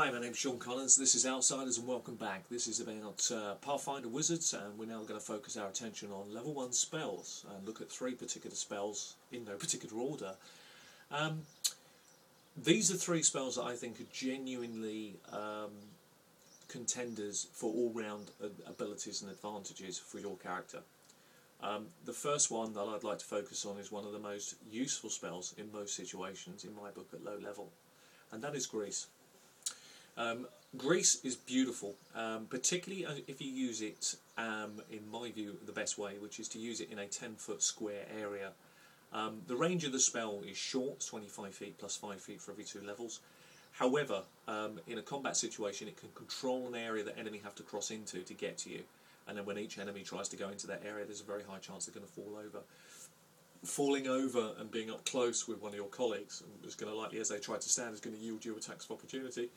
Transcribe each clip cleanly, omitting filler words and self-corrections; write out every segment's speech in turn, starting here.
Hi, my name's Sean Collins. This is Outsiders and welcome back. This is about Pathfinder Wizards, and we're now going to focus our attention on level 1 spells and look at 3 particular spells in no particular order. These are 3 spells that I think are genuinely contenders for all-round abilities and advantages for your character. The first one that I'd like to focus on is one of the most useful spells in most situations in my book at low level, and that is Grease. Grease is beautiful, particularly if you use it, in my view, the best way, which is to use it in a 10-foot square area. The range of the spell is short, it's 25 feet plus 5 feet for every 2 levels. However, in a combat situation, it can control an area that enemy have to cross into to get to you, and then when each enemy tries to go into that area, there's a very high chance they're going to fall over. Falling over and being up close with one of your colleagues is going to, likely as they try to stand, is going to yield you attacks of opportunity.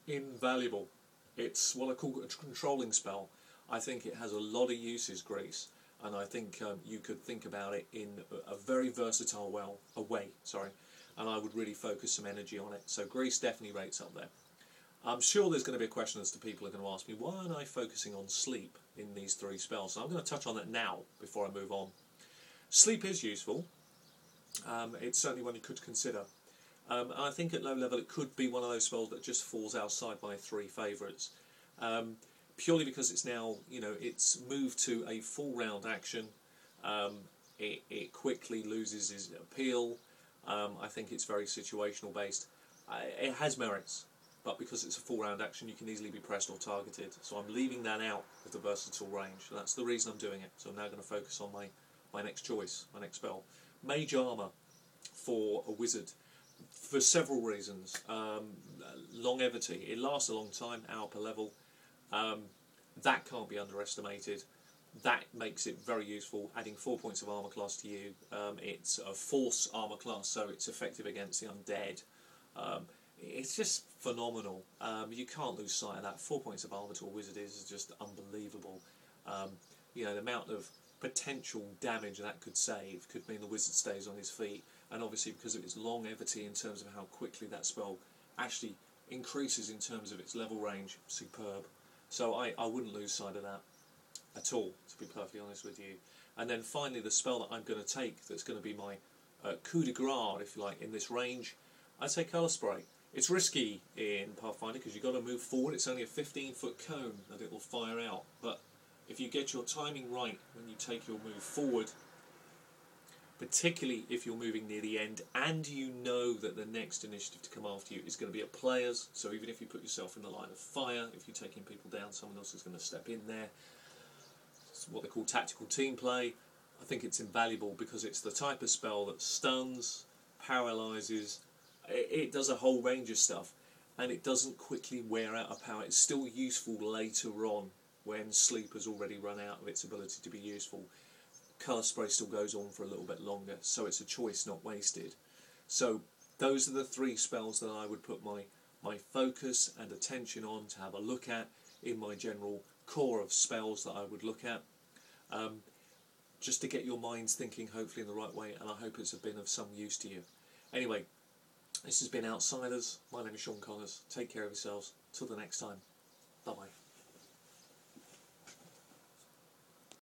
Invaluable. It's what I call a controlling spell. I think it has a lot of uses, Grease, and I think you could think about it in a very versatile way, and I would really focus some energy on it. So Grease definitely rates up there. I'm sure there's going to be a question as to people are going to ask me, why aren't I focusing on sleep in these 3 spells? So I'm going to touch on that now before I move on. Sleep is useful. It's certainly one you could consider. I think at low level it could be one of those spells that just falls outside my 3 favourites, purely because it's now, it's moved to a full round action. It quickly loses its appeal. I think it's very situational based. It has merits, but because it's a full round action, you can easily be pressed or targeted. So I'm leaving that out of the versatile range. And that's the reason I'm doing it. So I'm now going to focus on my next choice, my next spell, Mage Armour for a wizard. For several reasons. Longevity. It lasts a long time, hour per level. That can't be underestimated. That makes it very useful, adding 4 points of armour class to you. It's a force armour class, so it's effective against the undead. It's just phenomenal. You can't lose sight of that. 4 points of armour to a wizard is just unbelievable. The amount of potential damage that could save could mean the wizard stays on his feet. And obviously because of its longevity in terms of how quickly that spell actually increases in terms of its level range, superb. So I wouldn't lose sight of that at all, to be perfectly honest with you. And then finally the spell that I'm going to take, that's going to be my coup de gras, if you like, in this range, I'd say Colour Spray. It's risky in Pathfinder because you've got to move forward. It's only a 15-foot cone that it will fire out, but if you get your timing right when you take your move forward, particularly if you're moving near the end and you know that the next initiative to come after you is going to be at players, so even if you put yourself in the line of fire, if you're taking people down, someone else is going to step in there. It's what they call tactical team play. I think it's invaluable because it's the type of spell that stuns, paralyses, it does a whole range of stuff, and it doesn't quickly wear out of power. It's still useful later on when sleep has already run out of its ability to be useful. Colour Spray still goes on for a little bit longer, so it's a choice not wasted. So those are the 3 spells that I would put my focus and attention on to have a look at in my general core of spells that I would look at, just to get your minds thinking hopefully in the right way, and I hope it's been of some use to you. Anyway, this has been Outsiders. My name is Sean Collins. Take care of yourselves. Till the next time. Bye bye.